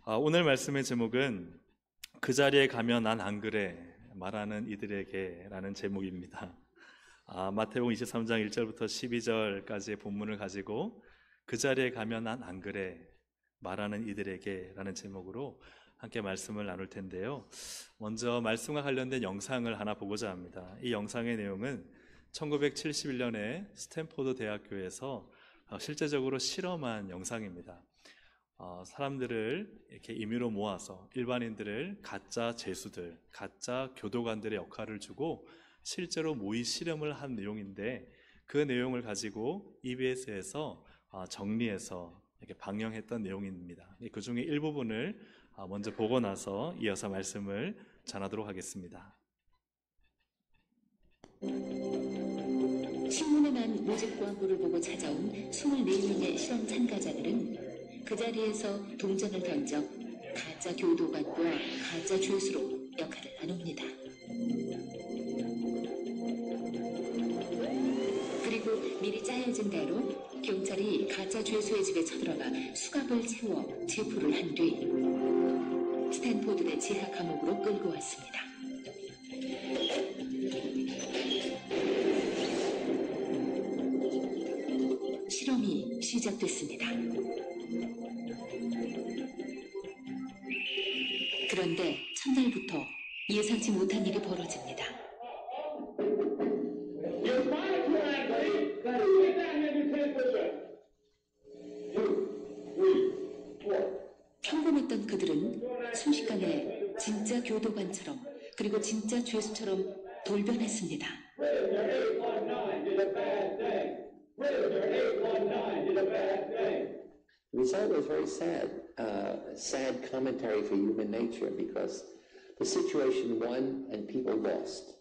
오늘 말씀의 제목은 그 자리에 가면 난 안 그래 말하는 이들에게 라는 제목입니다. 마태복음 23장 1절부터 12절까지의 본문을 가지고 그 자리에 가면 난 안 그래 말하는 이들에게 라는 제목으로 함께 말씀을 나눌 텐데요. 먼저 말씀과 관련된 영상을 하나 보고자 합니다. 이 영상의 내용은 1971년에 스탠포드 대학교에서 실제적으로 실험한 영상입니다. 사람들을 이렇게 임의로 모아서 일반인들을 가짜 죄수들, 가짜 교도관들의 역할을 주고 실제로 모의 실험을 한 내용인데, 그 내용을 가지고 EBS에서 정리해서 이렇게 방영했던 내용입니다. 그 중에 일부분을 먼저 보고 나서 이어서 말씀을 전하도록 하겠습니다. 신문에 난 모집 광고를 보고 찾아온 24명의 실험 참가자들은 그 자리에서 동전을 던져 가짜 교도관과 가짜 죄수로 역할을 나눕니다. 그리고 미리 짜여진 대로 경찰이 가짜 죄수의 집에 쳐들어가 수갑을 채워 체포를 한 뒤 스탠포드대 지하 감옥으로 끌고 왔습니다. 실험이 시작됐습니다. 그런데 첫날부터 예상치 못한 일이 벌어집니다. 평범했던 그들은 순식간에 진짜 교도관처럼, 그리고 진짜 죄수처럼 돌변했습니다. The result was very sad, sad commentary for human nature because the situation won and people lost.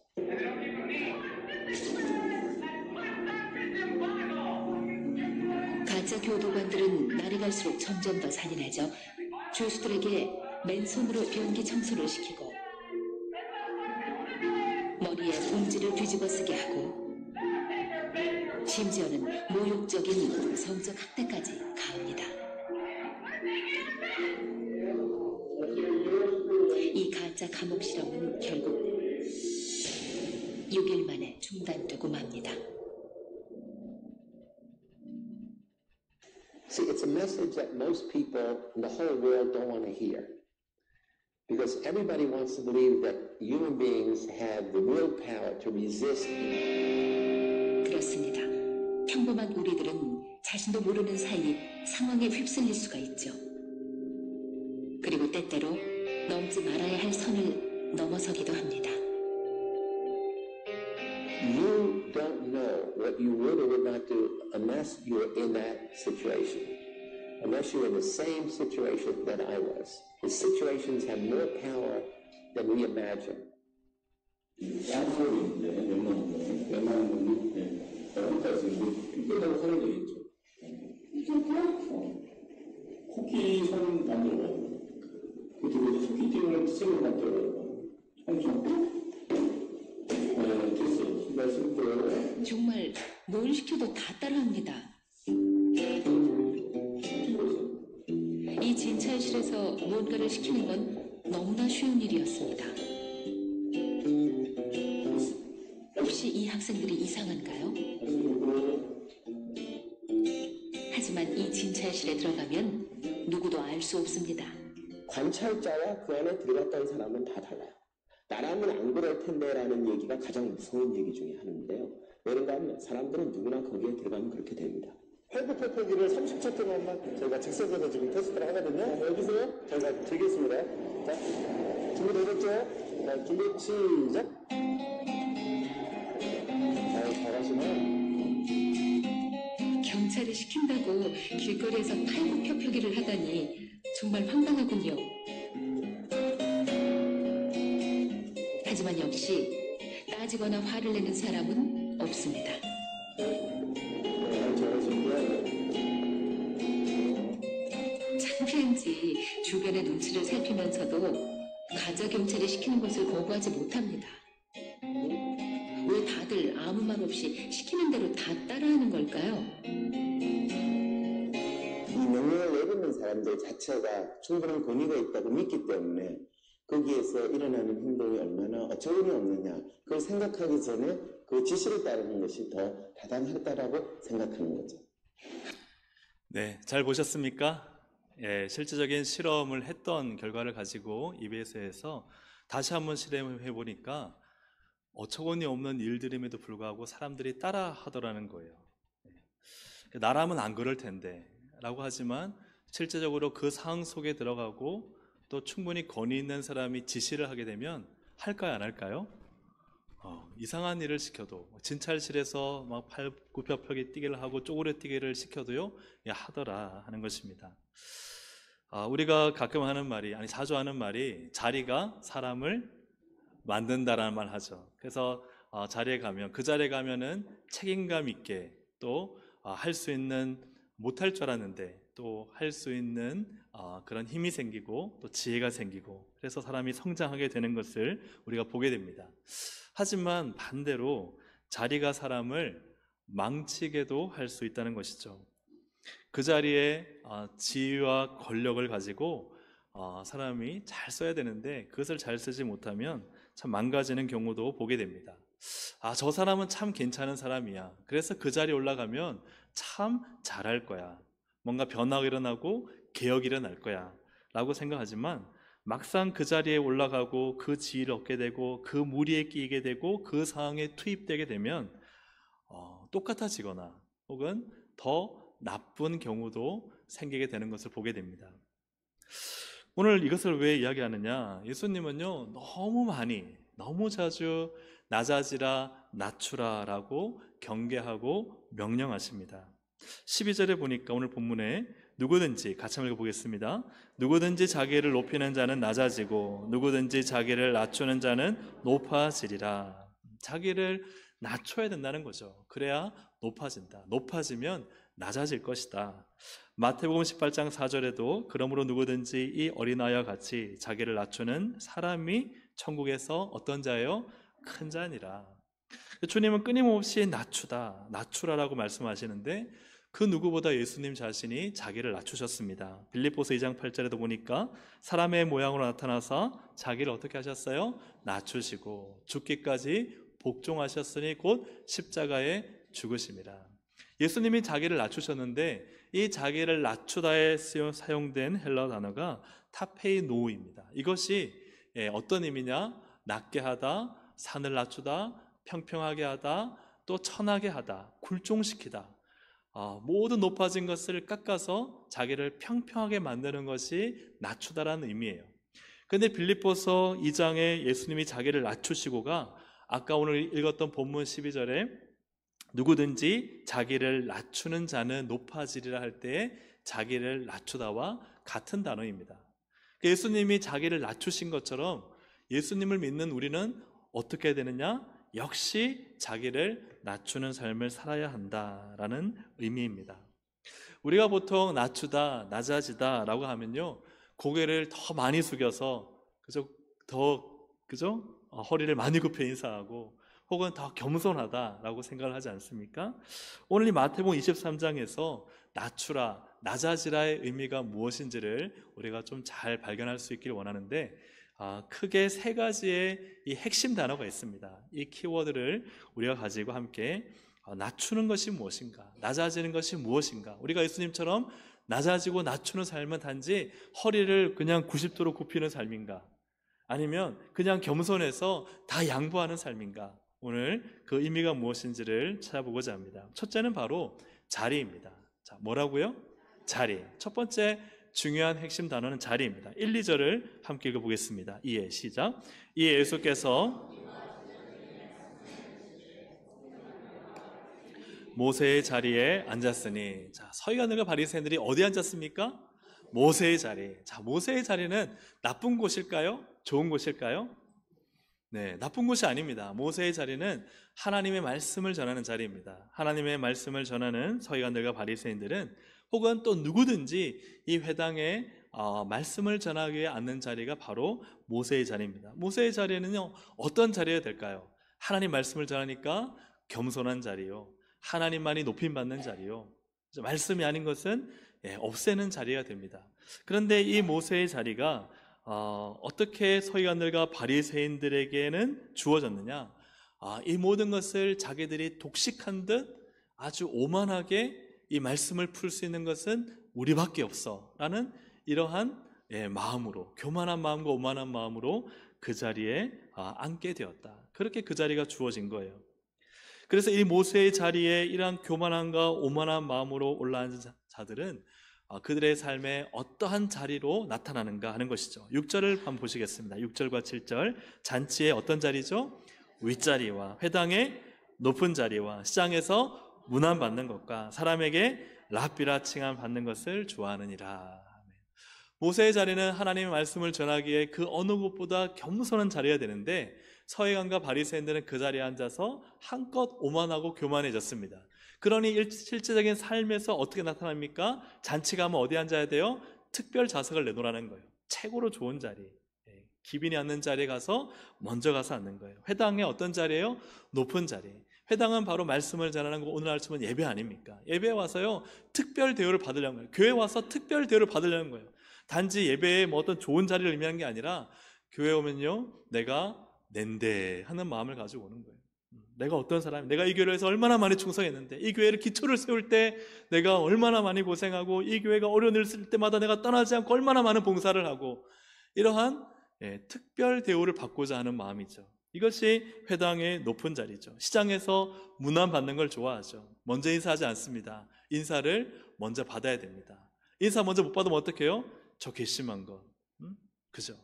가짜 교도관들은 날이 갈수록 점점 더 잔인해져 죄수들에게 맨손으로 변기 청소를 시키고 머리에 봉지를 뒤집어 쓰게 하고 심지어는 모욕적인 성적 학대까지 가합니다. 이 가짜 감옥 실험은 결국 6일 만에 중단되고 맙니다. See, it's a message that most people in the whole world don't want to hear. Because everybody wants to believe that human beings have the willpower to resist. 그렇습니다. 평범한 우리들은 자신도 모르는 사이 상황에 휩쓸릴 수가 있죠. 그리고 때때로 넘지 말아야 할 선을 넘어서기도 합니다. You don't know what you would or would not do unless you're in that situation. Unless you're in the same situation that I was. The situations have more power than we imagine. 쌍소리인데 웬만한 분이 여기까지 끝나고 사는 게 있죠. 코끼리 손 만들어가지고 그리고 소개팅을 책을 만들어가지고 엄청 됐어요. 신발 신고 정말 뭘 시켜도 다 따라합니다. 이 진찰실에서 뭔가를 시키는 건 너무나 쉬운 일이었습니다. 혹시 이 학생들이 이상한가요? 하지만 이 진찰실에 들어가면 누구도 알 수 없습니다. 관찰자와 그 안에 들어갔던 사람은 다 달라요. 나라면 안 그럴 텐데 라는 얘기가 가장 무서운 얘기 중에 하나인데요. 왜냐가 하면 사람들은 누구나 거기에 들어가면 그렇게 됩니다. 회복표기를 30초 동안만 저희가 즉석에서 지금 테스트를 하거든요. 여기서요. 저희가 드리겠습니다. 자, 준비되셨죠? 자, 준비 시작. 잘하시네. 경찰이 시킨다고 길거리에서 팔굽혀펴기를 하다니 정말 황당하군요. 하지만 역시 따지거나 화를 내는 사람은 없습니다. 창피한지 주변의 눈치를 살피면서도 가짜 경찰이 시키는 것을 거부하지 못합니다. 왜 다들 아무 말 없이 시키는 대로 다 따라하는 걸까요? 이 명령을 내리는 사람들 자체가 충분한 권위가 있다고 믿기 때문에 거기에서 일어나는 행동이 얼마나 어처구니 없느냐, 그걸 생각하기 전에 그 지시를 따르는 것이 더 타당하다라고 생각하는 거죠. 네, 잘 보셨습니까? 예, 실제적인 실험을 했던 결과를 가지고 EBS에서 다시 한번 실험을 해보니까 어처구니 없는 일들임에도 불구하고 사람들이 따라 하더라는 거예요. 나라면 안 그럴 텐데 라고 하지만 실제적으로 그 상황 속에 들어가고 또 충분히 권위 있는 사람이 지시를 하게 되면 할까요, 안 할까요? 이상한 일을 시켜도 진찰실에서 막 팔 굽혀펴기 뛰기를 하고 쪼그려 뛰기를 시켜도요, 하더라 하는 것입니다. 우리가 가끔 하는 말이, 아니 자주 하는 말이, 자리가 사람을 만든다라는 말 하죠. 그래서 자리에 가면, 그 자리에 가면은 책임감 있게 또 할 수 있는, 못할 줄 알았는데 또 할 수 있는 그런 힘이 생기고 또 지혜가 생기고, 그래서 사람이 성장하게 되는 것을 우리가 보게 됩니다. 하지만 반대로 자리가 사람을 망치게도 할 수 있다는 것이죠. 그 자리에 지위와 권력을 가지고 사람이 잘 써야 되는데 그것을 잘 쓰지 못하면 참 망가지는 경우도 보게 됩니다. 저 사람은 참 괜찮은 사람이야, 그래서 그 자리에 올라가면 참 잘할 거야, 뭔가 변화가 일어나고 개혁이 일어날 거야 라고 생각하지만 막상 그 자리에 올라가고 그 지위를 얻게 되고 그 무리에 끼게 되고 그 상황에 투입되게 되면 똑같아지거나 혹은 더 나쁜 경우도 생기게 되는 것을 보게 됩니다. 오늘 이것을 왜 이야기하느냐, 예수님은요 너무 자주 낮아지라 낮추라 라고 경계하고 명령하십니다. 12절에 보니까 오늘 본문에 누구든지, 같이 한번 읽어보겠습니다. 누구든지 자기를 높이는 자는 낮아지고 누구든지 자기를 낮추는 자는 높아지리라. 자기를 낮춰야 된다는 거죠. 그래야 높아진다. 높아지면 낮아질 것이다. 마태복음 18장 4절에도 그러므로 누구든지 이 어린아이와 같이 자기를 낮추는 사람이 천국에서 어떤 자예요? 큰 자니라. 주님은 끊임없이 낮추라라고 말씀하시는데 그 누구보다 예수님 자신이 자기를 낮추셨습니다. 빌립보서 2장 8절에도 보니까 사람의 모양으로 나타나서 자기를 어떻게 하셨어요? 낮추시고 죽기까지 복종하셨으니 곧 십자가에 죽으심이라. 예수님이 자기를 낮추셨는데 이 자기를 낮추다에 사용된 헬라어 단어가 타페이노우입니다. 이것이 어떤 의미냐? 낮게 하다, 산을 낮추다, 평평하게 하다, 또 천하게 하다, 굴종시키다. 모든 높아진 것을 깎아서 자기를 평평하게 만드는 것이 낮추다라는 의미예요. 그런데 빌립보서 2장에 예수님이 자기를 낮추시고가 아까 오늘 읽었던 본문 12절에 누구든지 자기를 낮추는 자는 높아지리라 할 때에 자기를 낮추다와 같은 단어입니다. 예수님이 자기를 낮추신 것처럼 예수님을 믿는 우리는 어떻게 해야 되느냐? 역시 자기를 낮추는 삶을 살아야 한다라는 의미입니다. 우리가 보통 낮추다, 낮아지다 라고 하면요, 고개를 더 많이 숙여서 허리를 많이 굽혀 인사하고 혹은 더 겸손하다라고 생각을 하지 않습니까? 오늘 이 마태복음 23장에서 낮추라, 낮아지라의 의미가 무엇인지를 우리가 좀 잘 발견할 수 있기를 원하는데 크게 세 가지의 이 핵심 단어가 있습니다. 이 키워드를 우리가 가지고 함께 낮추는 것이 무엇인가, 낮아지는 것이 무엇인가, 우리가 예수님처럼 낮아지고 낮추는 삶은 단지 허리를 그냥 90도로 굽히는 삶인가, 아니면 그냥 겸손해서 다 양보하는 삶인가, 오늘 그 의미가 무엇인지를 찾아보고자 합니다. 첫째는 바로 자리입니다. 자, 뭐라고요? 자리. 첫 번째 중요한 핵심 단어는 자리입니다. 1, 2절을 함께 읽어보겠습니다. 이에 시작. 이에 예수께서 모세의 자리에 앉았으니, 자, 서기관들과 바리새인들이 어디 앉았습니까? 모세의 자리. 자, 모세의 자리는 나쁜 곳일까요? 좋은 곳일까요? 네, 나쁜 곳이 아닙니다. 모세의 자리는 하나님의 말씀을 전하는 자리입니다. 하나님의 말씀을 전하는 서기관들과 바리새인들은 혹은 또 누구든지 이 회당에 말씀을 전하기 위해 앉는 자리가 바로 모세의 자리입니다. 모세의 자리는요, 어떤 자리가 될까요? 하나님 말씀을 전하니까 겸손한 자리요, 하나님만이 높임받는 자리요, 말씀이 아닌 것은 없애는 자리가 됩니다. 그런데 이 모세의 자리가 어떻게 서기관들과 바리새인들에게는 주어졌느냐? 이 모든 것을 자기들이 독식한 듯 아주 오만하게 이 말씀을 풀 수 있는 것은 우리밖에 없어라는 이러한 마음으로, 교만한 마음과 오만한 마음으로 그 자리에 앉게 되었다. 그렇게 그 자리가 주어진 거예요. 그래서 이 모세의 자리에 이러한 교만함과 오만한 마음으로 올라앉은 자들은 그들의 삶에 어떠한 자리로 나타나는가 하는 것이죠. 6절을 한번 보시겠습니다. 6절과 7절. 잔치의 어떤 자리죠? 윗자리와 회당의 높은 자리와 시장에서 문안받는 것과 사람에게 랍비라 칭함 받는 것을 좋아하느니라. 모세의 자리는 하나님의 말씀을 전하기에 그 어느 곳보다 겸손한 자리가 되는데 서기관과 바리새인들은 그 자리에 앉아서 한껏 오만하고 교만해졌습니다. 그러니 실제적인 삶에서 어떻게 나타납니까? 잔치 가면 어디 앉아야 돼요? 특별 좌석을 내놓으라는 거예요. 최고로 좋은 자리, 기빈이 앉는 자리에 가서 먼저 가서 앉는 거예요. 회당의 어떤 자리예요? 높은 자리. 회당은 바로 말씀을 전하는 거, 오늘 아침은 예배 아닙니까? 예배에 와서요 특별 대우를 받으려는 거예요. 교회 와서 특별 대우를 받으려는 거예요. 단지 예배에 뭐 어떤 좋은 자리를 의미하는 게 아니라 교회 오면요 내가 낸대 하는 마음을 가지고 오는 거예요. 내가 어떤 사람이, 내가 이 교회에서 얼마나 많이 충성했는데, 이 교회를 기초를 세울 때 내가 얼마나 많이 고생하고, 이 교회가 어려움을 있을 때마다 내가 떠나지 않고 얼마나 많은 봉사를 하고, 이러한 특별 대우를 받고자 하는 마음이죠. 이것이 회당의 높은 자리죠. 시장에서 문안 받는 걸 좋아하죠. 먼저 인사하지 않습니다. 인사를 먼저 받아야 됩니다. 인사 먼저 못 받으면 어떡해요? 저 괘씸한 거. 그죠?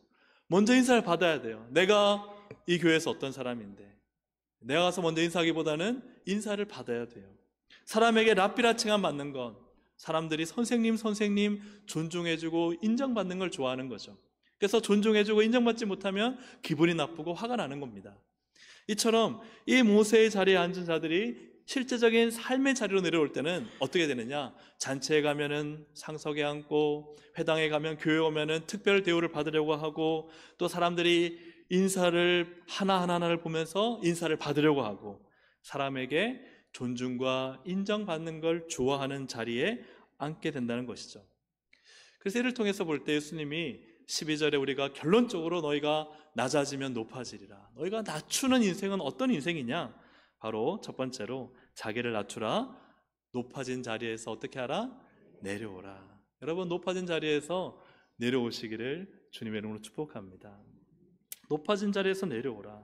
먼저 인사를 받아야 돼요. 내가 이 교회에서 어떤 사람인데 내가 가서 먼저 인사하기보다는 인사를 받아야 돼요. 사람에게 랍비라 칭함 받는 건 사람들이 선생님 존중해주고 인정받는 걸 좋아하는 거죠. 그래서 존중해주고 인정받지 못하면 기분이 나쁘고 화가 나는 겁니다. 이처럼 이 모세의 자리에 앉은 자들이 실제적인 삶의 자리로 내려올 때는 어떻게 되느냐? 잔치에 가면은 상석에 앉고, 회당에 가면, 교회 오면은 특별 대우를 받으려고 하고, 또 사람들이 인사를 하나하나를 보면서 인사를 받으려고 하고, 사람에게 존중과 인정받는 걸 좋아하는 자리에 앉게 된다는 것이죠. 그래서 이를 통해서 볼 때 예수님이 12절에 우리가 결론적으로 너희가 낮아지면 높아지리라. 너희가 낮추는 인생은 어떤 인생이냐? 바로 첫 번째로 자기를 낮추라. 높아진 자리에서 어떻게 하라? 내려오라. 여러분, 높아진 자리에서 내려오시기를 주님의 이름으로 축복합니다. 높아진 자리에서 내려오라.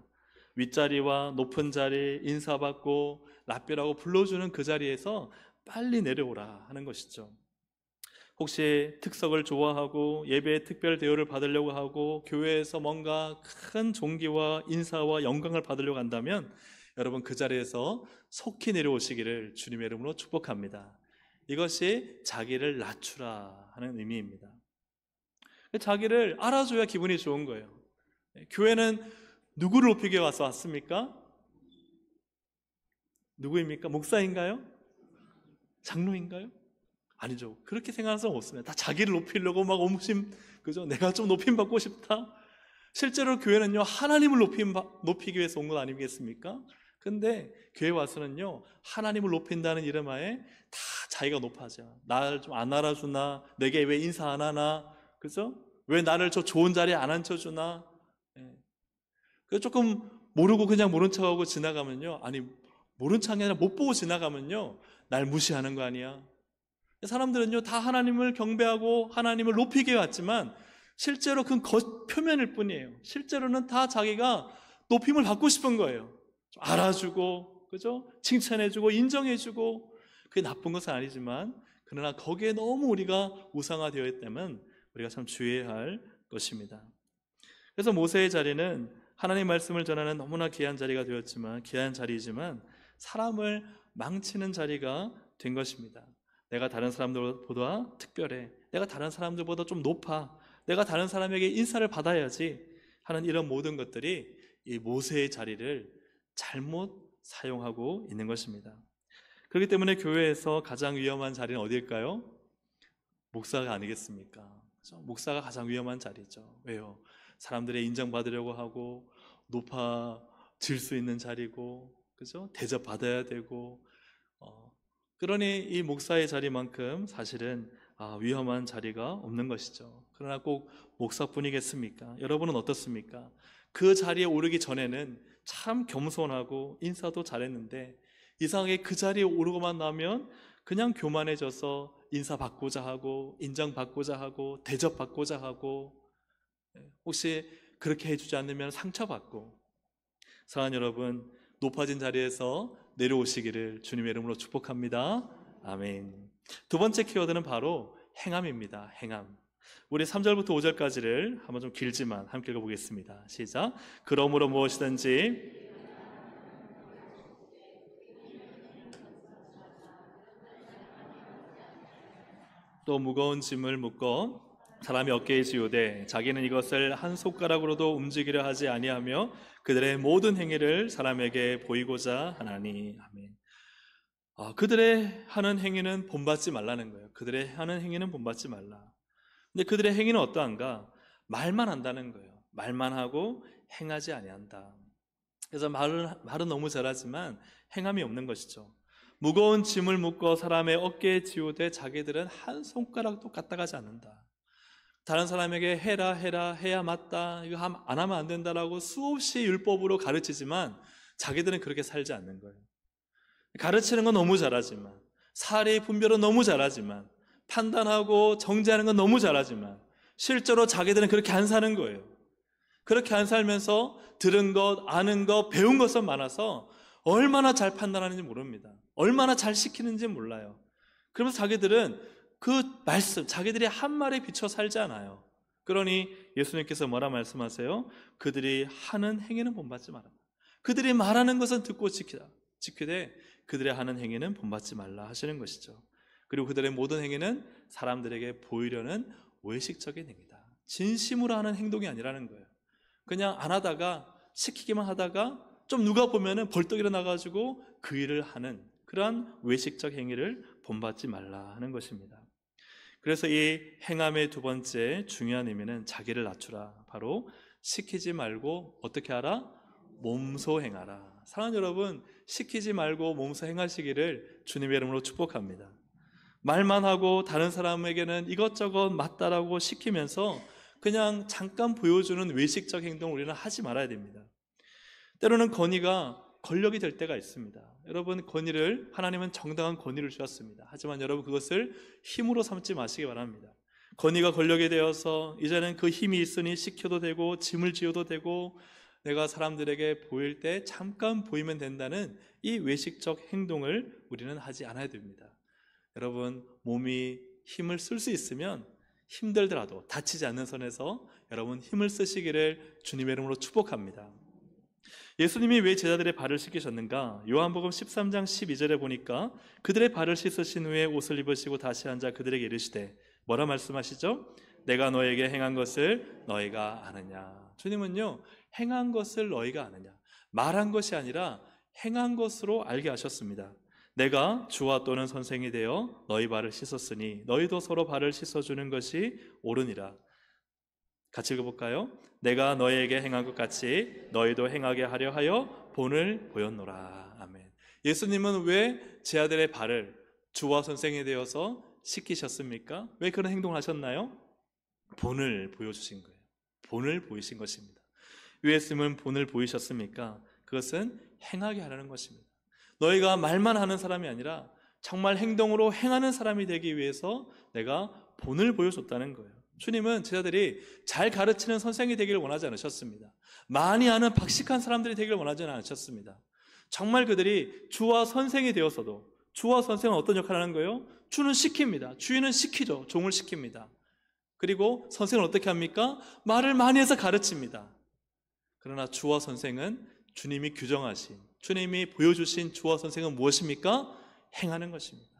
윗자리와 높은 자리, 인사받고 랍비라고 불러주는 그 자리에서 빨리 내려오라 하는 것이죠. 혹시 특석을 좋아하고 예배의 특별 대우를 받으려고 하고 교회에서 뭔가 큰 존귀와 인사와 영광을 받으려고 한다면 여러분 그 자리에서 속히 내려오시기를 주님의 이름으로 축복합니다. 이것이 자기를 낮추라 하는 의미입니다. 자기를 알아줘야 기분이 좋은 거예요. 교회는 누구를 높이기 위해 왔습니까? 누구입니까? 목사인가요? 장로인가요? 아니죠. 그렇게 생각하는 사람 없습니다. 다 자기를 높이려고 막 그죠? 내가 좀 높임 받고 싶다. 실제로 교회는요 하나님을 높이기 위해서 온 건 아니겠습니까? 근데 교회 와서는요 하나님을 높인다는 이름하에 다 자기가 높아져. 나를 좀 안 알아주나? 내게 왜 인사 안 하나? 그죠? 왜 나를 저 좋은 자리에 안 앉혀주나? 그 조금 모르고 그냥 모른 척하고 지나가면요, 아니 모른 척이 아니라 못 보고 지나가면요 날 무시하는 거 아니야? 사람들은요 다 하나님을 경배하고 하나님을 높이게 왔지만 실제로 그건 표면일 뿐이에요. 실제로는 다 자기가 높임을 받고 싶은 거예요. 좀 알아주고, 그죠? 칭찬해주고 인정해주고. 그게 나쁜 것은 아니지만 그러나 거기에 너무 우리가 우상화되어 있다면 우리가 참 주의해야 할 것입니다. 그래서 모세의 자리는 하나님 말씀을 전하는 너무나 귀한 자리가 되었지만, 귀한 자리이지만 사람을 망치는 자리가 된 것입니다. 내가 다른 사람들보다 특별해, 내가 다른 사람들보다 좀 높아, 내가 다른 사람에게 인사를 받아야지 하는 이런 모든 것들이 이 모세의 자리를 잘못 사용하고 있는 것입니다. 그렇기 때문에 교회에서 가장 위험한 자리는 어디일까요? 목사가 아니겠습니까? 그렇죠? 목사가 가장 위험한 자리죠. 왜요? 사람들의 인정받으려고 하고 높아질 수 있는 자리고, 그죠? 대접받아야 되고, 그러니 이 목사의 자리만큼 사실은 위험한 자리가 없는 것이죠. 그러나 꼭 목사뿐이겠습니까? 여러분은 어떻습니까? 그 자리에 오르기 전에는 참 겸손하고 인사도 잘했는데 이상하게 그 자리에 오르고만 나면 그냥 교만해져서 인사받고자 하고 인정받고자 하고 대접받고자 하고, 혹시 그렇게 해주지 않으면 상처받고. 사랑하는 여러분, 높아진 자리에서 내려오시기를 주님의 이름으로 축복합니다. 아멘. 두 번째 키워드는 바로 행함입니다. 행함. 우리 3절부터 5절까지를 한번 좀 길지만 함께 읽어보겠습니다. 시작. 그러므로 무엇이든지 또 무거운 짐을 묶어 사람이 어깨에 지우되 자기는 이것을 한 손가락으로도 움직이려 하지 아니하며 그들의 모든 행위를 사람에게 보이고자 하나니. 아멘. 그들의 하는 행위는 본받지 말라는 거예요. 그들의 하는 행위는 본받지 말라. 근데 그들의 행위는 어떠한가? 말만 한다는 거예요. 말만 하고 행하지 아니한다. 그래서 말은 너무 잘하지만 행함이 없는 것이죠. 무거운 짐을 묶어 사람의 어깨에 지우되 자기들은 한 손가락도 까딱하지 않는다. 다른 사람에게 해라 해야 맞다, 이거 안 하면 안 된다라고 수없이 율법으로 가르치지만 자기들은 그렇게 살지 않는 거예요. 가르치는 건 너무 잘하지만, 사리 분별은 너무 잘하지만, 판단하고 정죄하는 건 너무 잘하지만 실제로 자기들은 그렇게 안 사는 거예요. 그렇게 안 살면서 들은 것, 아는 것, 배운 것은 많아서 얼마나 잘 판단하는지 모릅니다. 얼마나 잘 시키는지 몰라요. 그러면서 자기들은 그 말씀, 자기들이 한 말에 비춰 살지 않아요. 그러니 예수님께서 뭐라 말씀하세요? 그들이 하는 행위는 본받지 마라. 그들이 말하는 것은 듣고 지키되 그들의 하는 행위는 본받지 말라 하시는 것이죠. 그리고 그들의 모든 행위는 사람들에게 보이려는 외식적인 행위다. 진심으로 하는 행동이 아니라는 거예요. 그냥 안 하다가, 시키기만 하다가 좀 누가 보면은 벌떡 일어나가지고 그 일을 하는 그러한 외식적 행위를 본받지 말라 하는 것입니다. 그래서 이 행함의 두 번째 중요한 의미는 자기를 낮추라. 바로 시키지 말고 어떻게 하라? 몸소 행하라. 사랑하는 여러분, 시키지 말고 몸소 행하시기를 주님의 이름으로 축복합니다. 말만 하고 다른 사람에게는 이것저것 맞다라고 시키면서 그냥 잠깐 보여주는 외식적 행동을 우리는 하지 말아야 됩니다. 때로는 권위가 권력이 될 때가 있습니다. 여러분, 권위를, 하나님은 정당한 권위를 주셨습니다. 하지만 여러분, 그것을 힘으로 삼지 마시기 바랍니다. 권위가 권력이 되어서 이제는 그 힘이 있으니 시켜도 되고 짐을 지어도 되고 내가 사람들에게 보일 때 잠깐 보이면 된다는 이 외식적 행동을 우리는 하지 않아야 됩니다. 여러분, 몸이 힘을 쓸 수 있으면 힘들더라도 다치지 않는 선에서 여러분 힘을 쓰시기를 주님의 이름으로 축복합니다. 예수님이 왜 제자들의 발을 씻기셨는가? 요한복음 13장 12절에 보니까 그들의 발을 씻으신 후에 옷을 입으시고 다시 앉아 그들에게 이르시되, 뭐라 말씀하시죠? 내가 너에게 행한 것을 너희가 아느냐. 주님은요, 행한 것을 너희가 아느냐, 말한 것이 아니라 행한 것으로 알게 하셨습니다. 내가 주와 또는 선생이 되어 너희 발을 씻었으니 너희도 서로 발을 씻어주는 것이 옳으니라. 같이 읽어볼까요? 내가 너희에게 행한 것 같이 너희도 행하게 하려 하여 본을 보였노라. 아멘. 예수님은 왜 제 아들의 발을 주와 선생이 되어서 씻기셨습니까? 왜 그런 행동을 하셨나요? 본을 보여주신 거예요. 본을 보이신 것입니다. 왜 예수님은 본을 보이셨습니까? 그것은 행하게 하라는 것입니다. 너희가 말만 하는 사람이 아니라 정말 행동으로 행하는 사람이 되기 위해서 내가 본을 보여줬다는 거예요. 주님은 제자들이 잘 가르치는 선생이 되기를 원하지 않으셨습니다. 많이 아는 박식한 사람들이 되기를 원하지 않으셨습니다. 정말 그들이 주와 선생이 되었어도, 주와 선생은 어떤 역할을 하는 거예요? 주는 시킵니다. 주인은 시키죠. 종을 시킵니다. 그리고 선생은 어떻게 합니까? 말을 많이 해서 가르칩니다. 그러나 주와 선생은 주님이 규정하신, 주님이 보여주신 주와 선생은 무엇입니까? 행하는 것입니다.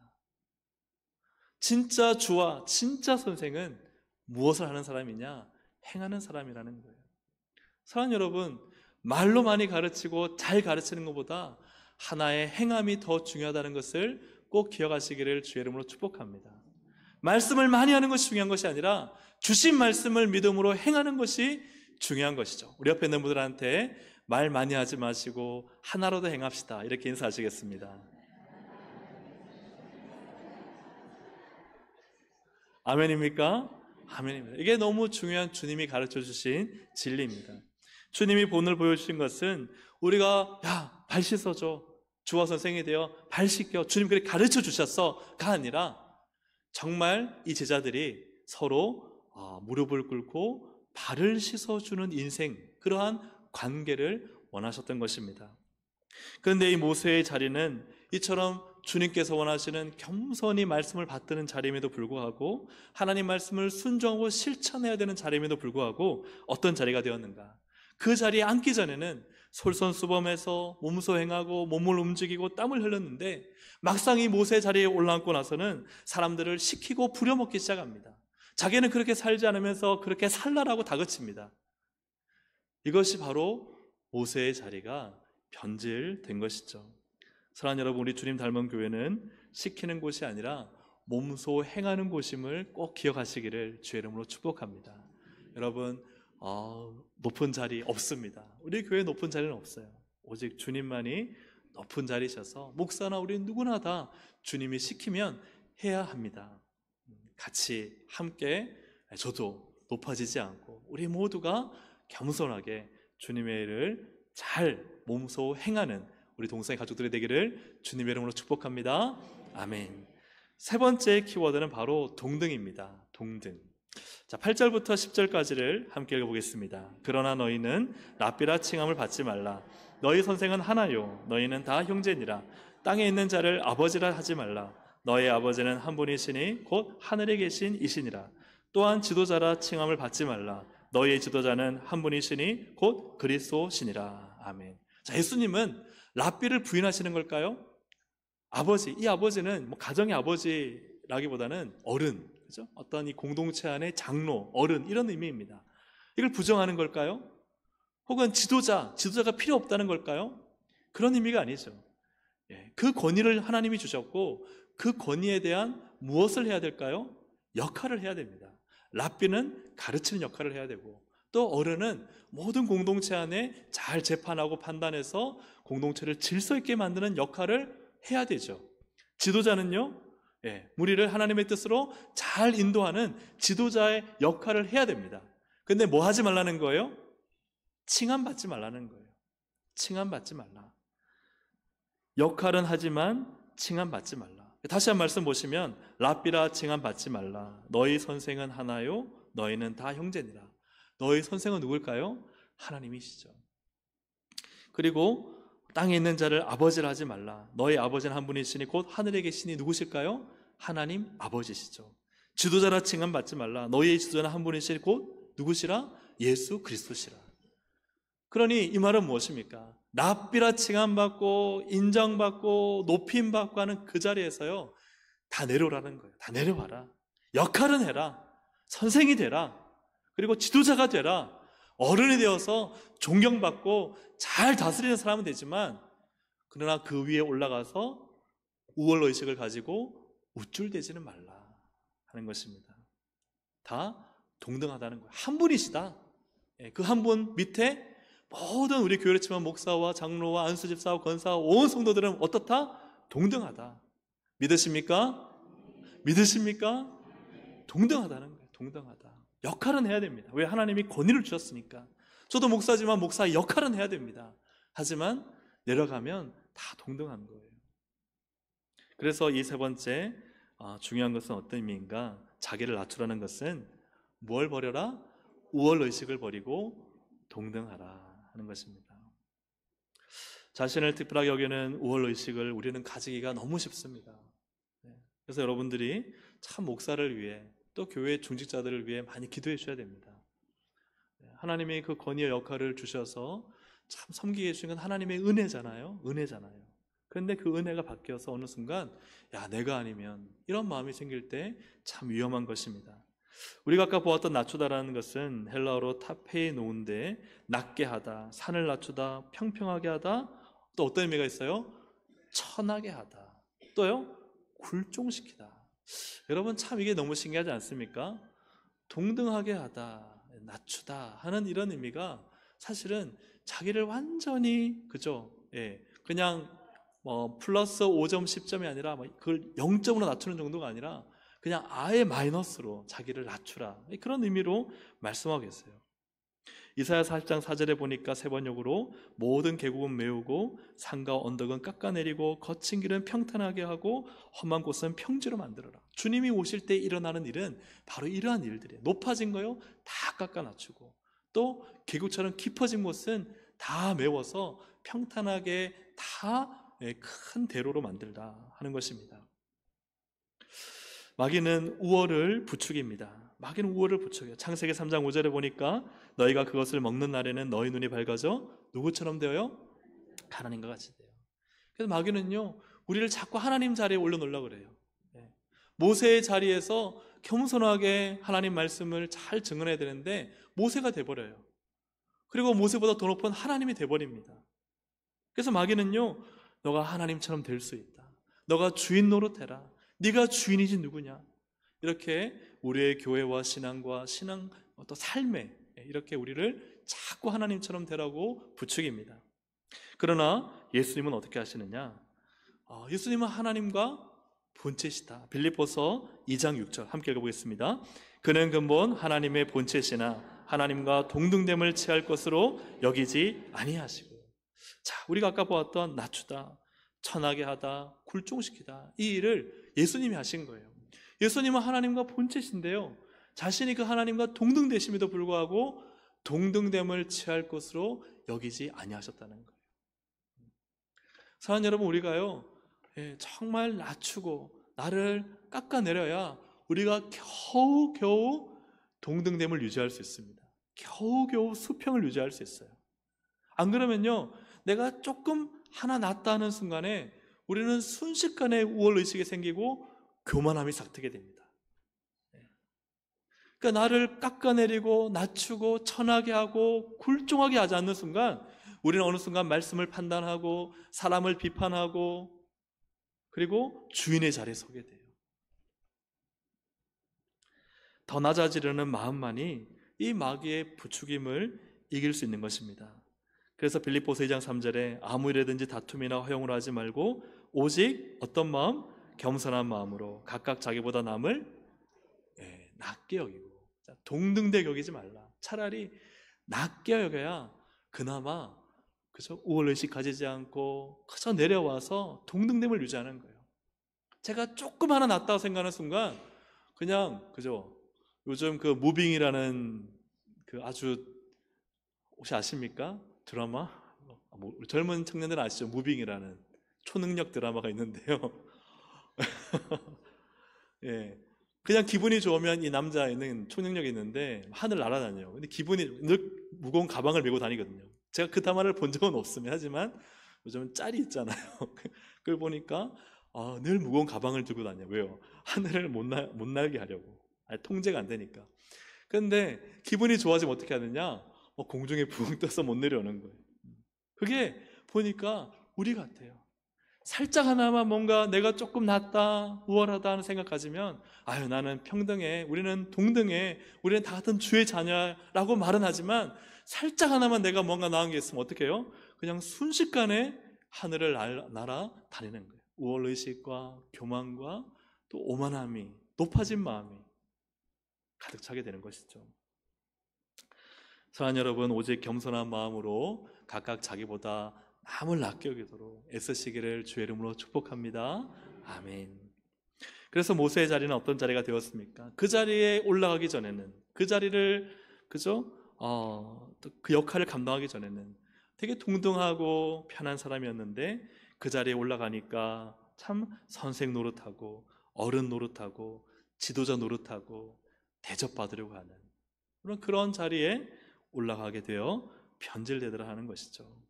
진짜 주와 진짜 선생은 무엇을 하는 사람이냐? 행하는 사람이라는 거예요. 사랑하는 여러분, 말로 많이 가르치고 잘 가르치는 것보다 하나의 행함이 더 중요하다는 것을 꼭 기억하시기를 주의 이름으로 축복합니다. 말씀을 많이 하는 것이 중요한 것이 아니라 주신 말씀을 믿음으로 행하는 것이 중요한 것이죠. 우리 옆에 있는 분들한테 말 많이 하지 마시고 하나로도 행합시다, 이렇게 인사하시겠습니다. 아멘입니까? 아멘입니다. 이게 너무 중요한 주님이 가르쳐 주신 진리입니다. 주님이 본을 보여주신 것은 우리가 발 씻어줘, 주와 선생이 되어 발 씻겨, 주님 그렇게 가르쳐 주셨어가 아니라 정말 이 제자들이 서로 무릎을 꿇고 발을 씻어주는 인생, 그러한 관계를 원하셨던 것입니다. 그런데 이 모세의 자리는 이처럼 주님께서 원하시는 겸손히 말씀을 받드는 자리임에도 불구하고 하나님 말씀을 순종하고 실천해야 되는 자리임에도 불구하고 어떤 자리가 되었는가? 그 자리에 앉기 전에는 솔선수범해서 몸소 행하고 몸을 움직이고 땀을 흘렸는데 막상 이 모세 자리에 올라앉고 나서는 사람들을 시키고 부려먹기 시작합니다. 자기는 그렇게 살지 않으면서 그렇게 살라라고 다그칩니다. 이것이 바로 모세의 자리가 변질된 것이죠. 사랑하는 여러분, 우리 주님 닮은 교회는 시키는 곳이 아니라 몸소 행하는 곳임을 꼭 기억하시기를 주의 이름으로 축복합니다. 여러분, 높은 자리 없습니다. 우리 교회에 높은 자리는 없어요. 오직 주님만이 높은 자리셔서 목사나 우리 누구나 다 주님이 시키면 해야 합니다. 같이 함께 저도 높아지지 않고 우리 모두가 겸손하게 주님의 일을 잘 몸소 행하는 우리 동성애 가족들이 되기를 주님의 이름으로 축복합니다. 아멘. 세 번째 키워드는 바로 동등입니다. 동등. 자, 8절부터 10절까지를 함께 읽어보겠습니다. 그러나 너희는 랍비라 칭함을 받지 말라. 너희 선생은 하나요. 너희는 다 형제니라. 땅에 있는 자를 아버지라 하지 말라. 너희 아버지는 한 분이시니 곧 하늘에 계신 이시니라. 또한 지도자라 칭함을 받지 말라. 너희의 지도자는 한 분이시니 곧 그리스도시니라. 아멘. 자, 예수님은 랍비를 부인하시는 걸까요? 아버지, 이 아버지는 가정의 아버지라기보다는 어른, 그죠? 어떤 이 공동체 안의 장로, 어른 이런 의미입니다. 이걸 부정하는 걸까요? 혹은 지도자가 필요 없다는 걸까요? 그런 의미가 아니죠. 그 권위를 하나님이 주셨고 그 권위에 대한 무엇을 해야 될까요? 역할을 해야 됩니다. 랍비는 가르치는 역할을 해야 되고 또 어른은 모든 공동체 안에 잘 재판하고 판단해서 공동체를 질서 있게 만드는 역할을 해야 되죠. 지도자는요, 무리를 하나님의 뜻으로 잘 인도하는 지도자의 역할을 해야 됩니다. 근데 뭐 하지 말라는 거예요? 칭함받지 말라는 거예요. 칭함받지 말라. 역할은 하지만 칭함받지 말라. 다시 한 말씀 보시면 랍비라 칭함받지 말라. 너희 선생은 하나요. 너희는 다 형제니라. 너희 선생은 누굴까요? 하나님이시죠. 그리고 땅에 있는 자를 아버지라 하지 말라. 너희 아버지는 한 분이시니 곧 하늘에 계시니 누구실까요? 하나님 아버지시죠. 지도자라 칭함받지 말라. 너희의 지도자는 한 분이시니 곧 누구시라? 예수 그리스도시라. 그러니 이 말은 무엇입니까? 랍비라 칭함받고 인정받고 높임받고 하는 그 자리에서요, 다 내려오라는 거예요. 다 내려와라. 역할은 해라. 선생이 되라. 그리고 지도자가 되라. 어른이 되어서 존경받고 잘 다스리는 사람은 되지만 그러나 그 위에 올라가서 우월의식을 가지고 우쭐대지는 말라 하는 것입니다. 다 동등하다는 거예요. 한 분이시다. 그 한 분 밑에 모든 우리 교회를 치면 목사와 장로와 안수집사와 권사와 온 성도들은 어떻다? 동등하다. 믿으십니까? 믿으십니까? 동등하다는 거예요. 동등하다. 역할은 해야 됩니다. 왜? 하나님이 권위를 주셨으니까. 저도 목사지만 목사의 역할은 해야 됩니다. 하지만 내려가면 다 동등한 거예요. 그래서 이 세 번째 중요한 것은 어떤 의미인가? 자기를 낮추라는 것은 뭘 버려라? 우월의식을 버리고 동등하라 하는 것입니다. 자신을 특별하게 여기는 우월의식을 우리는 가지기가 너무 쉽습니다. 그래서 여러분들이 참 목사를 위해 또 교회 중직자들을 위해 많이 기도해 주셔야 됩니다. 하나님이 그 권위의 역할을 주셔서 참 섬기게 해주신 건 하나님의 은혜잖아요. 그런데 그 은혜가 바뀌어서 어느 순간 내가 아니면 이런 마음이 생길 때 참 위험한 것입니다. 우리가 아까 보았던 낮추다라는 것은 헬라어로 타페이노인데 낮게 하다, 산을 낮추다, 평평하게 하다, 또 어떤 의미가 있어요? 천하게 하다, 또요? 굴종시키다. 여러분 참 이게 너무 신기하지 않습니까? 동등하게 하다, 낮추다 하는 이런 의미가 사실은 자기를 완전히 그냥 플러스 5점 10점이 아니라 그걸 0점으로 낮추는 정도가 아니라 그냥 아예 마이너스로 자기를 낮추라, 그런 의미로 말씀하고 계세요. 이사야 40장 4절에 보니까 세 번역으로 모든 계곡은 메우고 산과 언덕은 깎아내리고 거친 길은 평탄하게 하고 험한 곳은 평지로 만들어라. 주님이 오실 때 일어나는 일은 바로 이러한 일들이에요. 높아진 거요 다 깎아 낮추고, 또 계곡처럼 깊어진 곳은 다 메워서 평탄하게 다 큰 대로로 만들다 하는 것입니다. 마귀는 우월을 부추깁니다. 마귀는 우월을 부추겨요. 창세기 3장 5절에 보니까 너희가 그것을 먹는 날에는 너희 눈이 밝아져 누구처럼 되어요? 하나님과 같이 돼요. 그래서 마귀는요, 우리를 자꾸 하나님 자리에 올려놓으려고 그래요. 모세의 자리에서 겸손하게 하나님 말씀을 잘 증언해야 되는데 모세가 돼버려요. 그리고 모세보다 더 높은 하나님이 돼버립니다. 그래서 마귀는요, 너가 하나님처럼 될 수 있다, 너가 주인 노릇해라, 네가 주인이지 누구냐, 이렇게 우리의 교회와 신앙과 또 삶에 이렇게 우리를 자꾸 하나님처럼 되라고 부추깁니다. 그러나 예수님은 어떻게 하시느냐? 예수님은 하나님과 본체시다. 빌립보서 2장 6절 함께 읽어보겠습니다. 그는 근본 하나님의 본체시나 하나님과 동등됨을 취할 것으로 여기지 아니하시고. 자, 우리가 아까 보았던 낮추다, 천하게 하다, 굴종시키다, 이 일을 예수님이 하신 거예요. 예수님은 하나님과 본체신데요, 자신이 그 하나님과 동등되심에도 불구하고 동등됨을 취할 것으로 여기지 아니하셨다는 거예요. 사랑하는 여러분, 우리가요 정말 낮추고 나를 깎아내려야 우리가 겨우겨우 동등됨을 유지할 수 있습니다. 겨우겨우 수평을 유지할 수 있어요. 안 그러면요, 내가 조금 하나 낫다는 순간에 우리는 순식간에 우월의식이 생기고 교만함이 싹트게 됩니다. 그러니까 나를 깎아내리고 낮추고 천하게 하고 굴종하게 하지 않는 순간 우리는 어느 순간 말씀을 판단하고 사람을 비판하고 그리고 주인의 자리에 서게 돼요. 더 낮아지려는 마음만이 이 마귀의 부추김을 이길 수 있는 것입니다. 그래서 빌립보서 2장 3절에 아무 일에든지 다툼이나 허용을 하지 말고 오직 어떤 마음? 겸손한 마음으로 각각 자기보다 남을 낮게 여기고, 동등되게 여기지 말라. 차라리 낮게 여겨야 그나마 우월의식 가지지 않고 그저 내려와서 동등됨을 유지하는 거예요. 제가 조금 하나 낫다고 생각하는 순간 그냥 요즘 그 무빙이라는 그 아주 혹시 아십니까? 드라마? 젊은 청년들은 아시죠? 무빙이라는 초능력 드라마가 있는데요. 예, 그냥 기분이 좋으면 이 남자애는 초능력이 있는데 하늘 날아다녀요. 근데 기분이 늘 무거운 가방을 메고 다니거든요. 제가 그 드라마를 본 적은 없으면 하지만 요즘은 짤이 있잖아요. 그걸 보니까 늘 무거운 가방을 들고 다녀요. 왜요? 하늘을 못 날게 하려고. 통제가 안 되니까. 그런데 기분이 좋아지면 어떻게 하느냐? 공중에 붕 떠서 못 내려오는 거예요. 그게 보니까 우리 같아요. 살짝 하나만 뭔가 내가 조금 낫다, 우월하다 하는 생각 가지면 나는 평등해, 우리는 동등해, 우리는 다 같은 주의 자녀라고 말은 하지만 살짝 하나만 내가 뭔가 나은 게 있으면 어떻게 해요? 그냥 순식간에 하늘을 날아다니는 거예요. 우월의식과 교만과 또 오만함이, 높아진 마음이 가득 차게 되는 것이죠. 사랑하는 여러분, 오직 겸손한 마음으로 각각 자기보다 남을 낮게 여기도록 애쓰시기를 주의 이름으로 축복합니다. 아멘. 그래서 모세의 자리는 어떤 자리가 되었습니까? 그 자리에 올라가기 전에는, 그 자리를 그 역할을 감당하기 전에는 되게 동등하고 편한 사람이었는데 그 자리에 올라가니까 참 선생 노릇하고 어른 노릇하고 지도자 노릇하고 대접받으려고 하는 그런 자리에 올라가게 되어 변질되더라 하는 것이죠.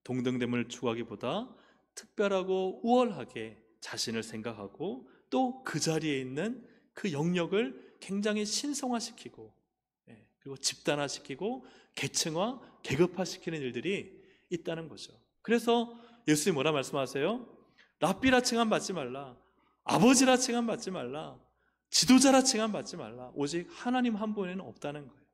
동등됨을 추구하기보다 특별하고 우월하게 자신을 생각하고 또 그 자리에 있는 그 영역을 굉장히 신성화시키고 그리고 집단화시키고 계층화, 계급화시키는 일들이 있다는 거죠. 그래서 예수님이 뭐라 말씀하세요? 랍비라 칭함 받지 말라, 아버지라 칭함 받지 말라, 지도자라 칭함 받지 말라. 오직 하나님 한 분에는 없다는 거예요.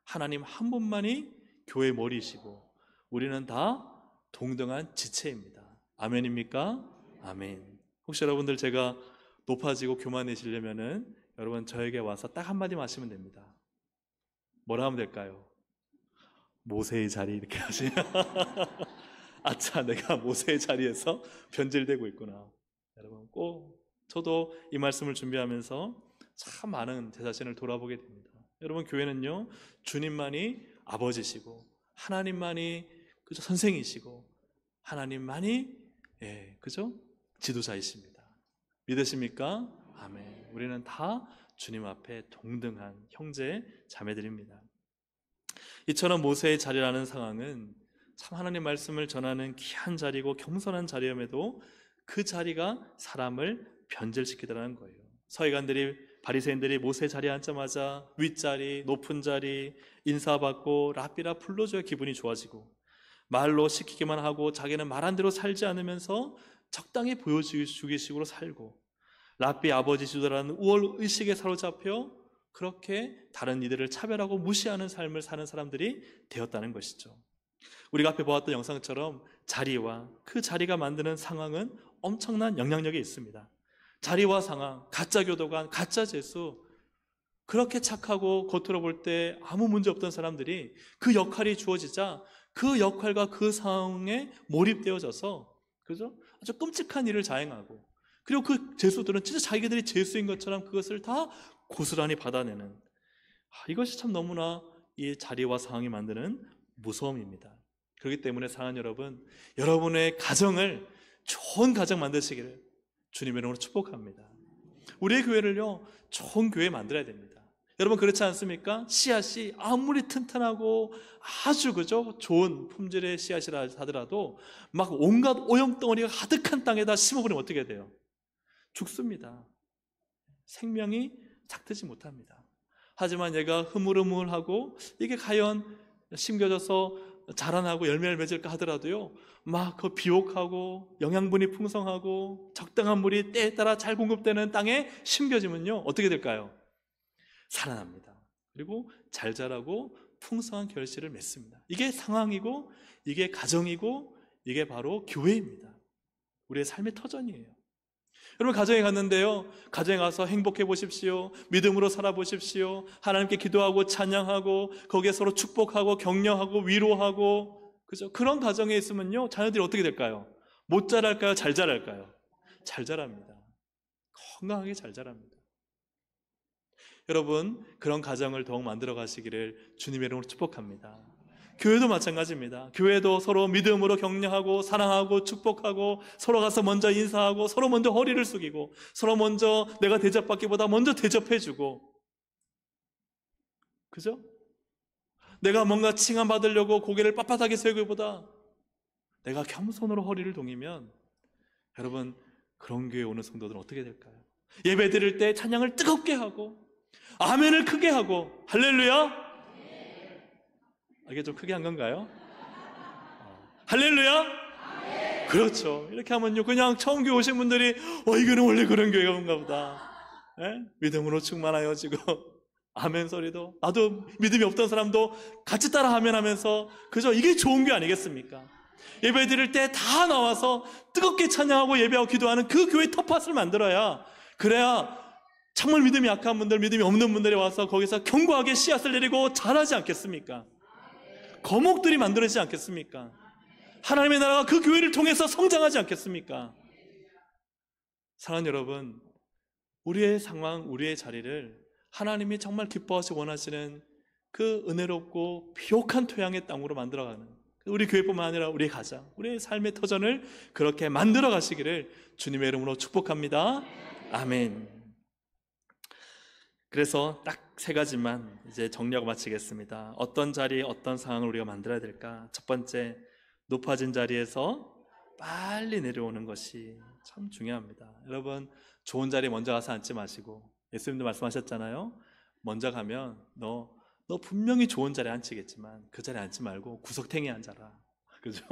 하나님 한 분만이 교회 머리이시고 우리는 다 동등한 지체입니다. 아멘입니까? 아멘. 혹시 여러분들 제가 높아지고 교만해지려면은 여러분 저에게 와서 딱 한마디만 하시면 됩니다. 뭐라 하면 될까요? 모세의 자리 이렇게 하시면 아차, 내가 모세의 자리에서 변질되고 있구나. 여러분 꼭 저도 이 말씀을 준비하면서 참 많은 제 자신을 돌아보게 됩니다. 여러분 교회는요, 주님만이 아버지시고 하나님만이 그죠 선생이시고 하나님만이 그죠 지도자이십니다. 믿으십니까? 아멘. 우리는 다 주님 앞에 동등한 형제 자매들입니다. 이처럼 모세의 자리라는 상황은 참 하나님 말씀을 전하는 귀한 자리고 겸손한 자리임에도 그 자리가 사람을 변질시키더라는 거예요. 서기관들이 바리새인들이 모세 자리에 앉자마자 윗자리, 높은 자리, 인사받고 랍비라 불러줘야 기분이 좋아지고 말로 시키기만 하고 자기는 말한 대로 살지 않으면서 적당히 보여주기 식으로 살고 랍비 아버지 지도라는 우월의식에 사로잡혀 그렇게 다른 이들을 차별하고 무시하는 삶을 사는 사람들이 되었다는 것이죠. 우리가 앞에 보았던 영상처럼 자리와 그 자리가 만드는 상황은 엄청난 영향력이 있습니다. 자리와 상황, 가짜 교도관, 가짜 재수, 그렇게 착하고 겉으로 볼 때 아무 문제 없던 사람들이 그 역할이 주어지자 그 역할과 그 상황에 몰입되어져서 그죠? 아주 끔찍한 일을 자행하고 그리고 그 재수들은 진짜 자기들이 재수인 것처럼 그것을 다 고스란히 받아내는 이것이 참 너무나 이 자리와 상황이 만드는 무서움입니다. 그렇기 때문에 사랑하는 여러분, 여러분의 가정을 좋은 가정 만드시기를 주님의 이름으로 축복합니다. 우리의 교회를요 좋은 교회 만들어야 됩니다. 여러분 그렇지 않습니까? 씨앗이 아무리 튼튼하고 아주 그죠 좋은 품질의 씨앗이라 하더라도 막 온갖 오염덩어리가 가득한 땅에다 심어버리면 어떻게 돼요? 죽습니다. 생명이 작트지 못합니다. 하지만 얘가 흐물흐물하고 이게 과연 심겨져서 자라나고 열매를 맺을까 하더라도요 막 그 비옥하고 영양분이 풍성하고 적당한 물이 때에 따라 잘 공급되는 땅에 심겨지면요 어떻게 될까요? 살아납니다. 그리고 잘 자라고 풍성한 결실을 맺습니다. 이게 상황이고 이게 가정이고 이게 바로 교회입니다. 우리의 삶의 터전이에요. 여러분 가정에 갔는데요 가정에 가서 행복해 보십시오. 믿음으로 살아보십시오. 하나님께 기도하고 찬양하고 거기에 서로 축복하고 격려하고 위로하고 그죠? 그런 가정에 있으면요 자녀들이 어떻게 될까요? 못 자랄까요? 잘 자랄까요? 잘 자랍니다. 건강하게 잘 자랍니다. 여러분 그런 가정을 더욱 만들어 가시기를 주님의 이름으로 축복합니다. 교회도 마찬가지입니다. 교회도 서로 믿음으로 격려하고 사랑하고 축복하고 서로 가서 먼저 인사하고 서로 먼저 허리를 숙이고 서로 먼저 내가 대접받기보다 먼저 대접해주고 그죠? 내가 뭔가 칭함받으려고 고개를 빳빳하게 세우기보다 내가 겸손으로 허리를 동이면 여러분 그런 교회에 오는 성도들은 어떻게 될까요? 예배 드릴 때 찬양을 뜨겁게 하고 아멘을 크게 하고 할렐루야? 이게 좀 크게 한 건가요? 할렐루야? 그렇죠. 이렇게 하면요 그냥 처음 교회 오신 분들이 이거는 원래 그런 교회가 뭔가 보다 믿음으로 충만하여지고 아멘 소리도 나도 믿음이 없던 사람도 같이 따라 아멘 하면서 그죠? 이게 좋은 교회 아니겠습니까? 예배 드릴 때 다 나와서 뜨겁게 찬양하고 예배하고 기도하는 그 교회 텃밭을 만들어야 그래야 정말 믿음이 약한 분들 믿음이 없는 분들이 와서 거기서 견고하게 씨앗을 내리고 자라지 않겠습니까? 거목들이 만들어지지 않겠습니까? 하나님의 나라가 그 교회를 통해서 성장하지 않겠습니까? 사랑하는 여러분 우리의 상황 우리의 자리를 하나님이 정말 기뻐하시고 원하시는 그 은혜롭고 비옥한 토양의 땅으로 만들어가는 우리 교회뿐만 아니라 우리의 가정 우리의 삶의 터전을 그렇게 만들어 가시기를 주님의 이름으로 축복합니다. 아멘. 그래서 딱 세 가지만 이제 정리하고 마치겠습니다. 어떤 자리, 어떤 상황을 우리가 만들어야 될까? 첫 번째, 높아진 자리에서 빨리 내려오는 것이 참 중요합니다. 여러분, 좋은 자리에 먼저 가서 앉지 마시고 예수님도 말씀하셨잖아요. 먼저 가면 너 분명히 좋은 자리에 앉히겠지만 그 자리에 앉지 말고 구석탱이에 앉아라. 그죠?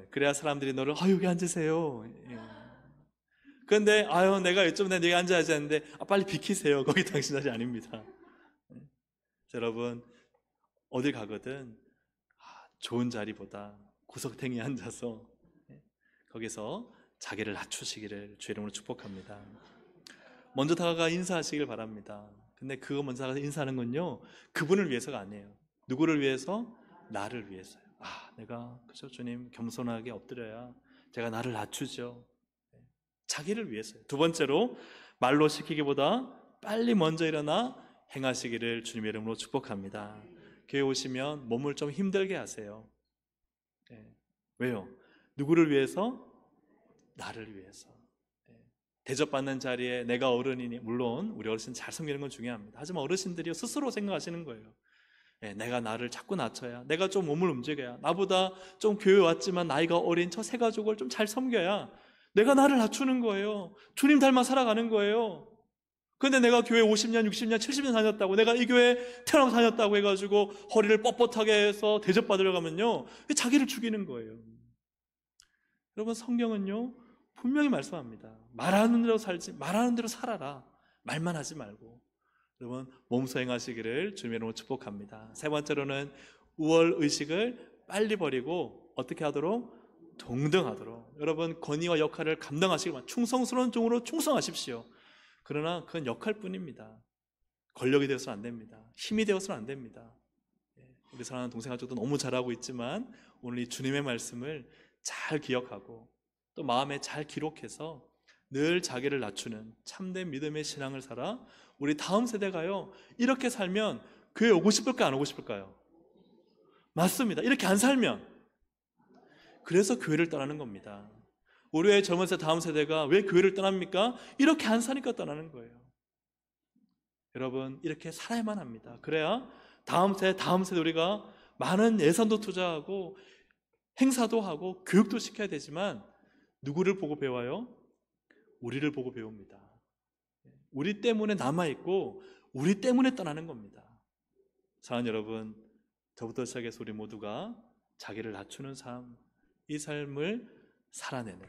그래야 사람들이 너를 여기 앉으세요. 그런데 내가 이쪽에 내가 앉아야지 하는데 빨리 비키세요. 거기 당신 자리 아닙니다. 여러분 어딜 가거든 좋은 자리보다 구석탱이에 앉아서 거기서 자기를 낮추시기를 주의 이름으로 축복합니다. 먼저 다가가 인사하시길 바랍니다. 근데 그거 먼저 다가가서 인사하는 건요, 그분을 위해서가 아니에요. 누구를 위해서? 나를 위해서요. 내가 그죠, 주님, 겸손하게 엎드려야 제가 나를 낮추죠. 자기를 위해서요. 두 번째로, 말로 시키기보다 빨리 먼저 일어나 행하시기를 주님의 이름으로 축복합니다. 교회 오시면 몸을 좀 힘들게 하세요. 왜요? 누구를 위해서? 나를 위해서. 대접받는 자리에 내가 어른이니, 물론 우리 어르신 잘 섬기는 건 중요합니다. 하지만 어르신들이 스스로 생각하시는 거예요. 내가 나를 자꾸 낮춰야, 내가 좀 몸을 움직여야, 나보다 좀 교회 왔지만 나이가 어린 저 세 가족을 좀 잘 섬겨야 내가 나를 낮추는 거예요. 주님 닮아 살아가는 거예요. 근데 내가 교회 50년, 60년, 70년 다녔다고, 내가 이 교회 태어나서 다녔다고 해가지고 허리를 뻣뻣하게 해서 대접받으려 가면요, 자기를 죽이는 거예요. 여러분, 성경은요 분명히 말씀합니다. 말하는 대로 살지, 말하는 대로 살아라. 말만 하지 말고. 여러분, 몸소 행하시기를 주님의 이름으로 축복합니다. 세 번째로는 우월의식을 빨리 버리고 어떻게 하도록? 동등하도록. 여러분, 권위와 역할을 감당하시길 바랍니다. 충성스러운 종으로 충성하십시오. 그러나 그건 역할뿐입니다. 권력이 되어서는 안 됩니다. 힘이 되어서는 안 됩니다. 우리 사랑하는 동생 가족도 너무 잘하고 있지만 오늘 이 주님의 말씀을 잘 기억하고 또 마음에 잘 기록해서 늘 자기를 낮추는 참된 믿음의 신앙을 살아 우리 다음 세대가요, 이렇게 살면 교회 오고 싶을까요? 안 오고 싶을까요? 맞습니다. 이렇게 안 살면. 그래서 교회를 떠나는 겁니다. 우리의 젊은 세대, 다음 세대가 왜 교회를 떠납니까? 이렇게 안 사니까 떠나는 거예요. 여러분, 이렇게 살아야만 합니다. 그래야 다음 세대 우리가 많은 예산도 투자하고 행사도 하고 교육도 시켜야 되지만 누구를 보고 배워요? 우리를 보고 배웁니다. 우리 때문에 남아있고 우리 때문에 떠나는 겁니다. 사랑하는 여러분, 저부터 시작해서 우리 모두가 자기를 낮추는 삶, 이 삶을 살아내는,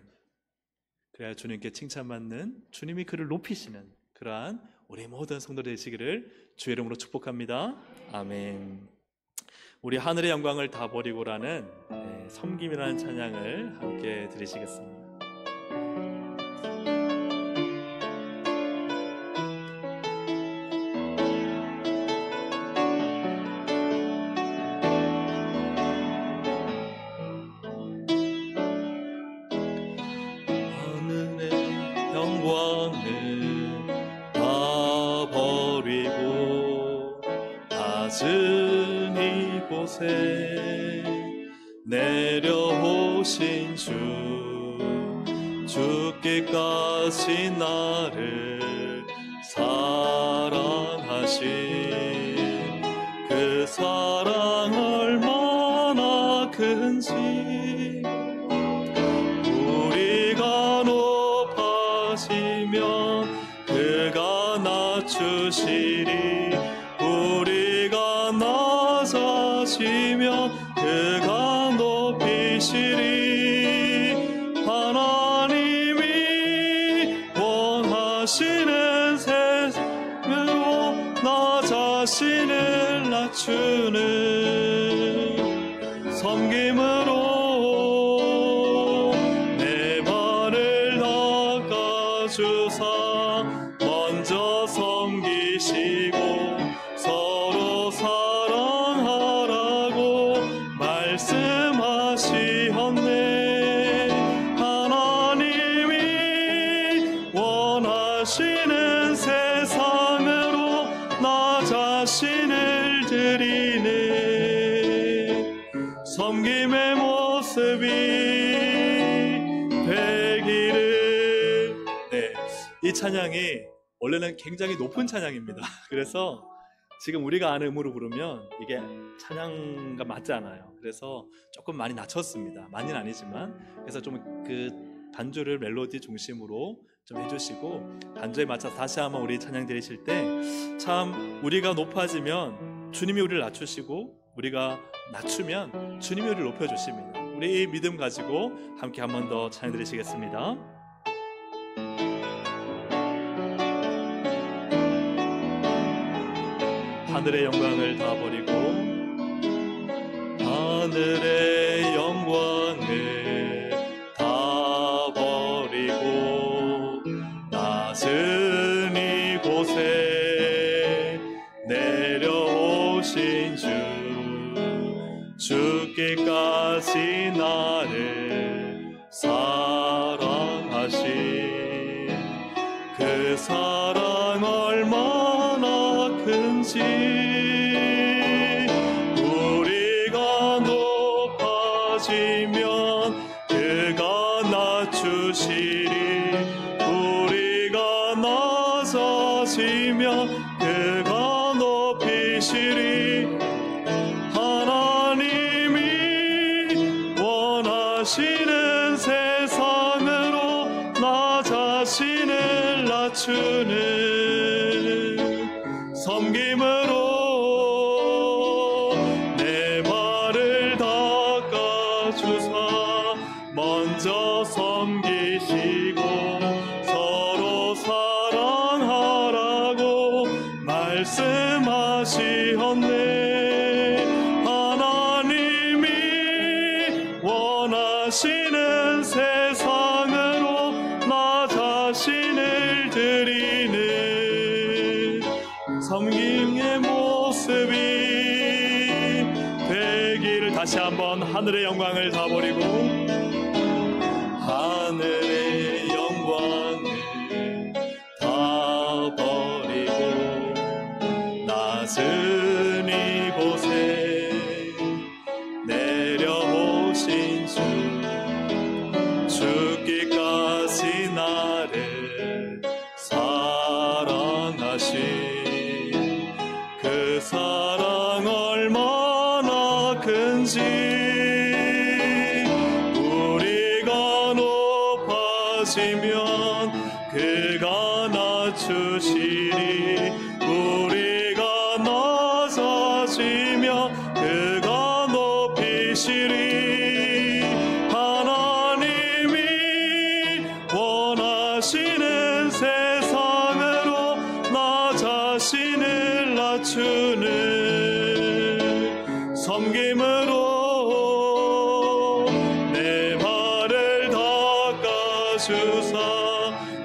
그래야 주님께 칭찬받는, 주님이 그를 높이시는 그러한 우리 모든 성도 되시기를 주의 이름으로 축복합니다. 아멘. 우리 하늘의 영광을 다 버리고라는 섬김이라는 찬양을 함께 드리시겠습니다. 내려오신 주, 죽기까지 나를 사랑하신 그 사랑 얼마나 큰지 우리가 높아지면 그가 낮추시리, 우리가 낮아지면 그가 높이시리. 하나님이 원하시는 세상으로 나 자신을 낮추는 섬김으로 내 발을 닦아주사 먼저 섬기시고 서로 사랑하라고 말씀하시었네. 하나님이 원하시는 세상으로 나 자신을 드리네. 섬김의 모습이 되기를. 네, 이 찬양이 원래는 굉장히 높은 찬양입니다. 그래서 지금 우리가 아는 음으로 부르면 이게 찬양과 맞지 않아요. 그래서 조금 많이 낮췄습니다. 많이는 아니지만. 그래서 좀 그 반주를 멜로디 중심으로 좀 해주시고 반주에 맞춰서 다시 한번 우리 찬양 드리실 때 참 우리가 높아지면 주님이 우리를 낮추시고 우리가 낮추면 주님이 우리를 높여주십니다. 우리 이 믿음 가지고 함께 한 번 더 찬양 드리시겠습니다. 하늘의 영광을 다 버리고 하늘의 영광을 다 버리고 죽기까지 나를 사랑하신 그 사랑 얼마나 큰지 우리가 높아지면 그가 낮추시리 우리가 낮아지면 그가 높이시리 하나님이 원하시는 세상으로 나 자신을 낮추는 섬김으로 내 발을 닦아주사 먼저 섬기시고 서로 사랑하라고 말씀하시었네. 하나님이 원하시는 세상으로 나 자신을 드리는 섬김의 모습이 되기를. 다시 한번 하늘의 영광을 다 버리고 하늘의 영광을 다 버리고 낮은 이곳에 내려오신 주 죽기까지 나를 사랑하신 그 사랑 얼마나 큰지 우리가 높아지면 그가 낮추시리 우리가 낮아지면 그가 높이시리 하나님이 원하시는 세상으로 나 자신을 낮추는 섬김으로 내 발을 닦아주사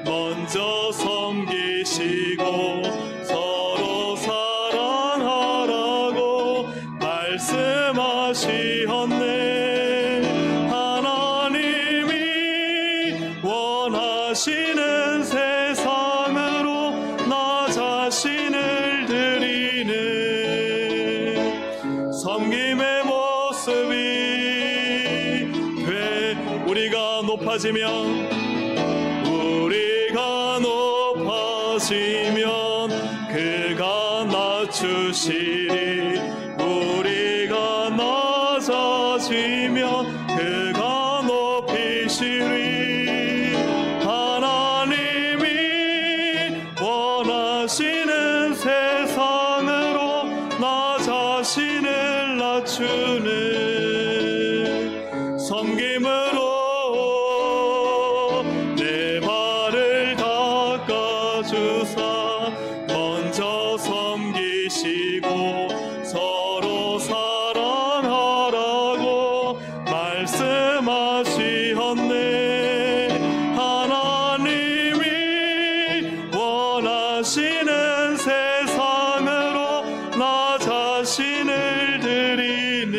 먼저 섬기시고 서로 사랑하라고 말씀하시었네. 하나님이 원하시는 세상으로 나 자신을 드리는 섬김의 모습이 돼. 우리가 높아지면 그가 낮추시리 우리가 낮아지면 그가 높이시리 하나님이 원하시는 세상으로 나 자신을 낮추는 섬김으로 내 발을 닦아주사 먼저 섬기시고 서로 사랑하라고 말씀하시었네. 하나님이 원하시는 세상으로 나 자신을 드리는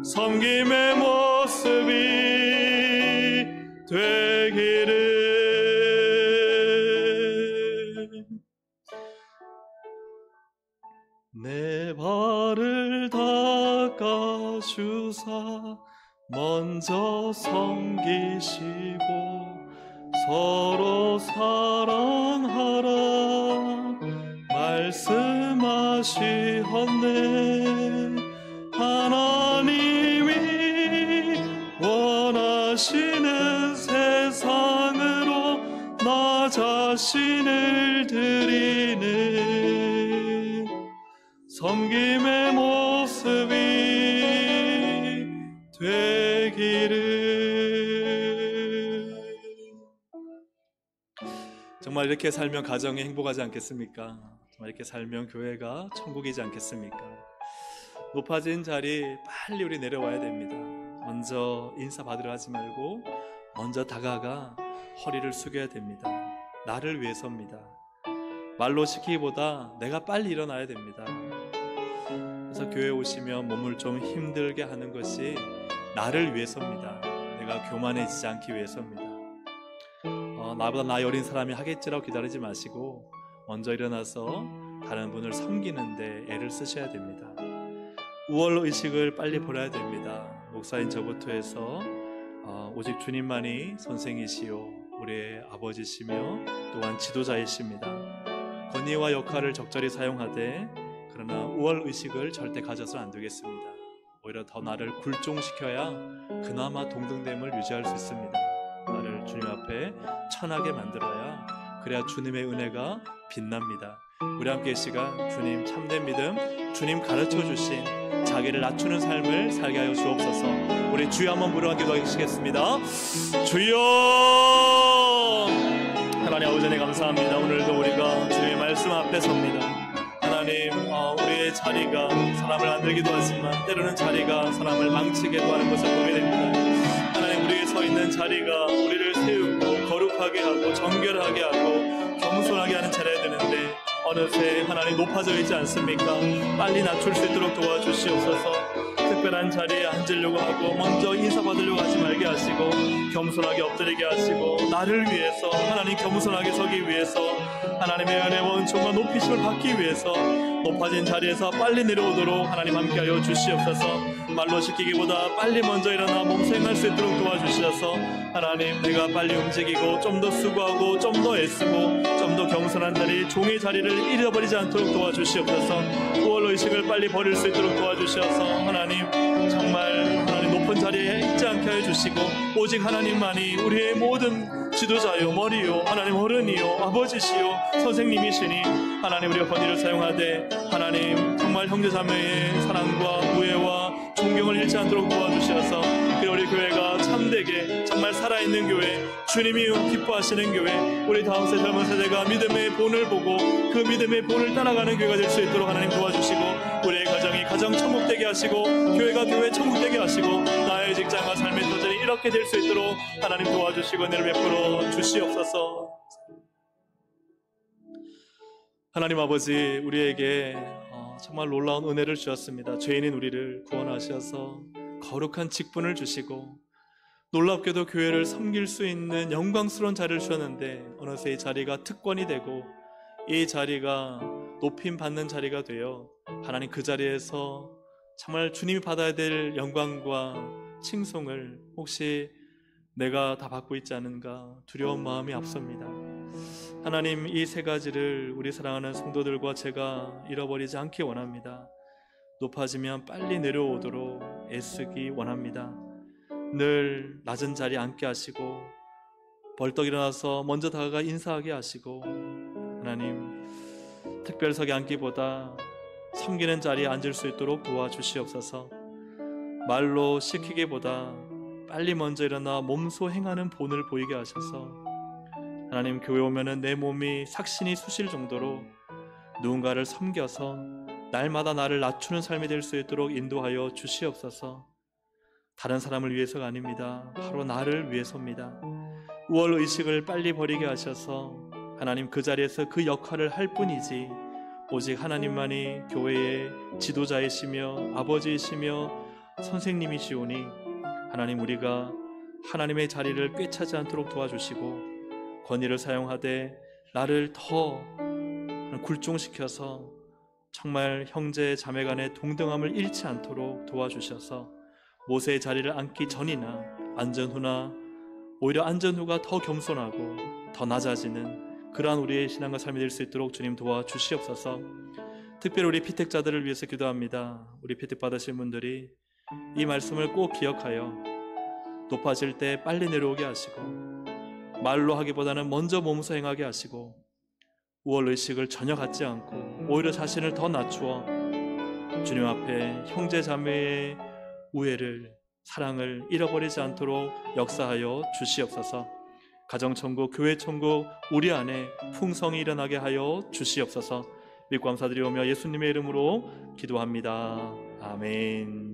섬김의 모습이 되기를. 내 발을 닦아주사 먼저 섬기시고 서로 사랑하라 말씀하시었네. 하나님이 원하시는 세상으로 나 자신을 드리는 섬김의 모습이 되기를. 정말 이렇게 살면 가정이 행복하지 않겠습니까? 정말 이렇게 살면 교회가 천국이지 않겠습니까? 높아진 자리 빨리 우리 내려와야 됩니다. 먼저 인사 받으러 하지 말고 먼저 다가가 허리를 숙여야 됩니다. 나를 위해서입니다. 말로 시키기보다 내가 빨리 일어나야 됩니다. 그래서 그래서 교회에 오시면 몸을 좀 힘들게 하는 것이 나를 위해서입니다. 내가 교만해지지 않기 위해서입니다. 나보다 나이 어린 사람이 하겠지라고 기다리지 마시고 먼저 일어나서 다른 분을 섬기는데 애를 쓰셔야 됩니다. 우월의식을 빨리 버려야 됩니다. 목사인 저부터 해서 오직 주님만이 선생이시요 우리의 아버지시며 또한 지도자이십니다. 권위와 역할을 적절히 사용하되 그러나 우월의식을 절대 가져서는 안 되겠습니다. 오히려 더 나를 굴종시켜야 그나마 동등됨을 유지할 수 있습니다. 나를 주님 앞에 천하게 만들어야 그래야 주님의 은혜가 빛납니다. 우리 함께 이 시간 주님 참된 믿음, 주님 가르쳐 주신 자기를 낮추는 삶을 살게 하여 주옵소서. 우리 주여 한번 부르짖어 기도하시겠습니다. 주여! 하나님 아버지 하나님 감사합니다. 오늘도 우리가 주님의 말씀 앞에 섭니다. 하나님, 우리의 자리가 사람을 안들기도 하지만 때로는 자리가 사람을 망치기도 하는 것을 보게 됩니다. 하나님, 우리의 서 있는 자리가 우리를 세우고 거룩하게 하고 정결하게 하고 겸손하게 하는 자리가 되는데 어느새 하나님 높아져 있지 않습니까? 빨리 낮출 수 있도록 도와주시옵소서. 특별한 자리에 앉으려고 하고 먼저 인사받으려고 하지 말게 하시고 겸손하게 엎드리게 하시고 나를 위해서 하나님 겸손하게 서기 위해서 하나님의 은혜와 은총과 높이심을 받기 위해서 높아진 자리에서 빨리 내려오도록 하나님 함께하여 주시옵소서. 말로 시키기보다 빨리 먼저 일어나 몸수행할 수 있도록 도와주셔서 하나님 내가 빨리 움직이고 좀 더 수고하고 좀 더 애쓰고 좀 더 겸손한 자리 종의 자리를 잃어버리지 않도록 도와주시옵소서. 우월의식을 빨리 버릴 수 있도록 도와주셔서 하나님 정말 하나님 높은 자리에 있지 않게 해주시고 오직 하나님만이 우리의 모든 지도자요 머리요 하나님 어른이요 아버지시요 선생님이시니 하나님 우리가 권위를 사용하되 하나님 정말 형제자매의 사랑과 우애와 존경을 잃지 않도록 도와주셔서 우리 교회가 참되게 정말 살아있는 교회 주님이 기뻐하시는 교회 우리 다음 세 젊은 세대가 믿음의 본을 보고 그 믿음의 본을 따라가는 교회가 될 수 있도록 하나님 도와주시고 우리의 가정이 가정 천국되게 하시고 교회가 교회 천국되게 하시고 나의 직장과 삶의 도전이 이렇게 될 수 있도록 하나님 도와주시고 은혜를 베풀어 주시옵소서. 하나님 아버지 우리에게 정말 놀라운 은혜를 주셨습니다. 죄인인 우리를 구원하셔서 거룩한 직분을 주시고 놀랍게도 교회를 섬길 수 있는 영광스러운 자리를 주셨는데 어느새 이 자리가 특권이 되고 이 자리가 높임 받는 자리가 되어 하나님 그 자리에서 정말 주님이 받아야 될 영광과 칭송을 혹시 내가 다 받고 있지 않은가 두려운 마음이 앞섭니다. 하나님 이 세 가지를 우리 사랑하는 성도들과 제가 잃어버리지 않기 원합니다. 높아지면 빨리 내려오도록 애쓰기 원합니다. 늘 낮은 자리에 앉게 하시고 벌떡 일어나서 먼저 다가가 인사하게 하시고 하나님 특별석에 앉기보다 섬기는 자리에 앉을 수 있도록 도와주시옵소서. 말로 시키기보다 빨리 먼저 일어나 몸소 행하는 본을 보이게 하셔서 하나님 교회 오면은 내 몸이 삭신이 쑤실 정도로 누군가를 섬겨서 날마다 나를 낮추는 삶이 될 수 있도록 인도하여 주시옵소서. 다른 사람을 위해서가 아닙니다. 바로 나를 위해서입니다. 우월의식을 빨리 버리게 하셔서 하나님 그 자리에서 그 역할을 할 뿐이지 오직 하나님만이 교회의 지도자이시며 아버지이시며 선생님이시오니 하나님 우리가 하나님의 자리를 꿰차지 않도록 도와주시고 권위를 사용하되 나를 더 굴종시켜서 정말 형제 자매 간의 동등함을 잃지 않도록 도와주셔서 모세의 자리를 앉기 전이나 앉은 후나 오히려 앉은 후가 더 겸손하고 더 낮아지는 그러한 우리의 신앙과 삶이 될 수 있도록 주님 도와주시옵소서. 특별히 우리 피택자들을 위해서 기도합니다. 우리 피택 받으신 분들이 이 말씀을 꼭 기억하여 높아질 때 빨리 내려오게 하시고 말로 하기보다는 먼저 몸소 행하게 하시고 우월의식을 전혀 갖지 않고 오히려 자신을 더 낮추어 주님 앞에 형제 자매의 우애를 사랑을 잃어버리지 않도록 역사하여 주시옵소서. 가정천국 교회천국 우리 안에 풍성이 일어나게 하여 주시옵소서. 믿고 감사드리오며 예수님의 이름으로 기도합니다. 아멘.